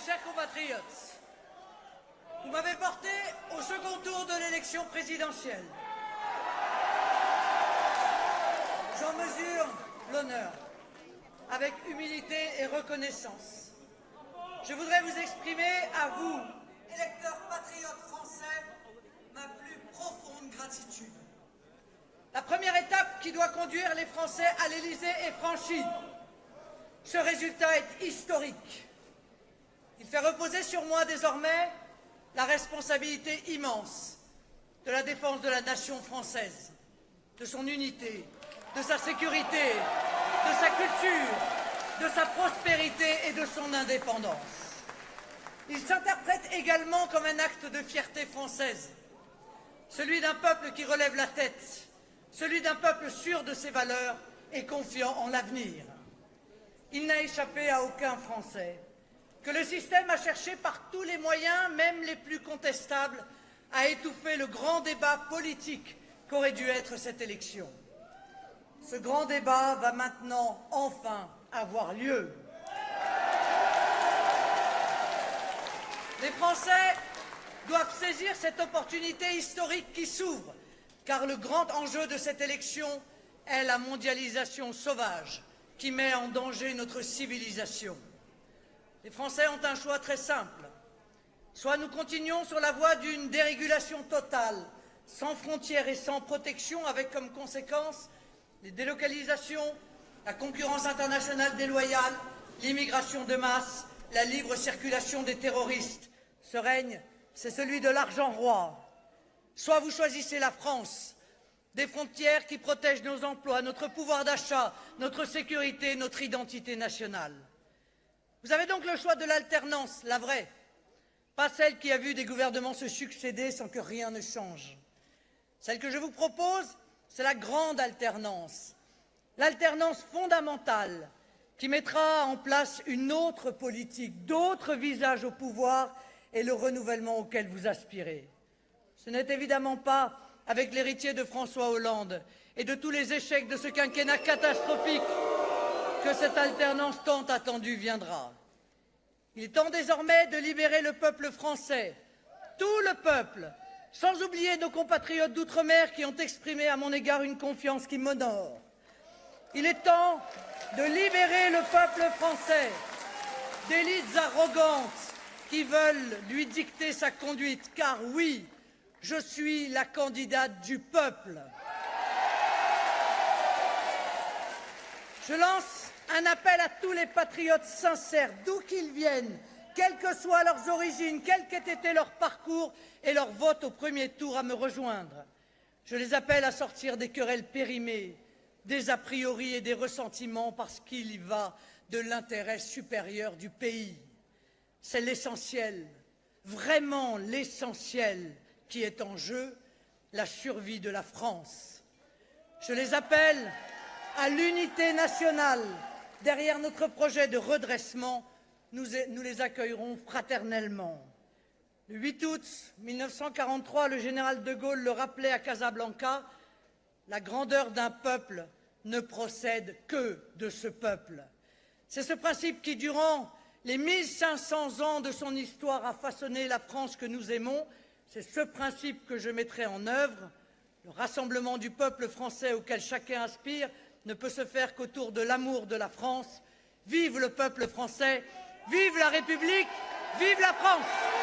chers compatriotes, vous m'avez porté au second tour de l'élection présidentielle. J'en mesure l'honneur, avec humilité et reconnaissance. Je voudrais vous exprimer à vous, électeurs patriotes français, ma plus profonde gratitude. La première étape qui doit conduire les Français à l'Élysée est franchie. Ce résultat est historique. Il fait reposer sur moi désormais la responsabilité immense de la défense de la nation française, de son unité, de sa sécurité, de sa culture, de sa prospérité et de son indépendance. Il s'interprète également comme un acte de fierté française, celui d'un peuple qui relève la tête, celui d'un peuple sûr de ses valeurs et confiant en l'avenir. Il n'a échappé à aucun Français que le système a cherché par tous les moyens, même les plus contestables, à étouffer le grand débat politique qu'aurait dû être cette élection. Ce grand débat va maintenant enfin avoir lieu. Les Français doivent saisir cette opportunité historique qui s'ouvre, car le grand enjeu de cette élection est la mondialisation sauvage qui met en danger notre civilisation. Les Français ont un choix très simple. Soit nous continuons sur la voie d'une dérégulation totale, sans frontières et sans protection, avec comme conséquence les délocalisations, la concurrence internationale déloyale, l'immigration de masse, la libre circulation des terroristes. Ce règne, c'est celui de l'argent roi. Soit vous choisissez la France, des frontières qui protègent nos emplois, notre pouvoir d'achat, notre sécurité, notre identité nationale. Vous avez donc le choix de l'alternance, la vraie, pas celle qui a vu des gouvernements se succéder sans que rien ne change. Celle que je vous propose, c'est la grande alternance, l'alternance fondamentale qui mettra en place une autre politique, d'autres visages au pouvoir et le renouvellement auquel vous aspirez. Ce n'est évidemment pas avec l'héritier de François Hollande et de tous les échecs de ce quinquennat catastrophique que cette alternance tant attendue viendra. Il est temps désormais de libérer le peuple français, tout le peuple, sans oublier nos compatriotes d'outre-mer qui ont exprimé à mon égard une confiance qui m'honore. Il est temps de libérer le peuple français d'élites arrogantes qui veulent lui dicter sa conduite, car oui, je suis la candidate du peuple. Je lance un appel à tous les patriotes sincères, d'où qu'ils viennent, quelles que soient leurs origines, quel qu'ait été leur parcours et leur vote au premier tour, à me rejoindre. Je les appelle à sortir des querelles périmées, des a priori et des ressentiments, parce qu'il y va de l'intérêt supérieur du pays. C'est l'essentiel, vraiment l'essentiel qui est en jeu, la survie de la France. Je les appelle à l'unité nationale. Derrière notre projet de redressement, nous les accueillerons fraternellement. Le 8 août 1943, le général de Gaulle le rappelait à Casablanca, la grandeur d'un peuple ne procède que de ce peuple. C'est ce principe qui, durant les 1500 ans de son histoire, a façonné la France que nous aimons. C'est ce principe que je mettrai en œuvre. Le rassemblement du peuple français auquel chacun aspire ne peut se faire qu'autour de l'amour de la France. Vive le peuple français, vive la République, vive la France!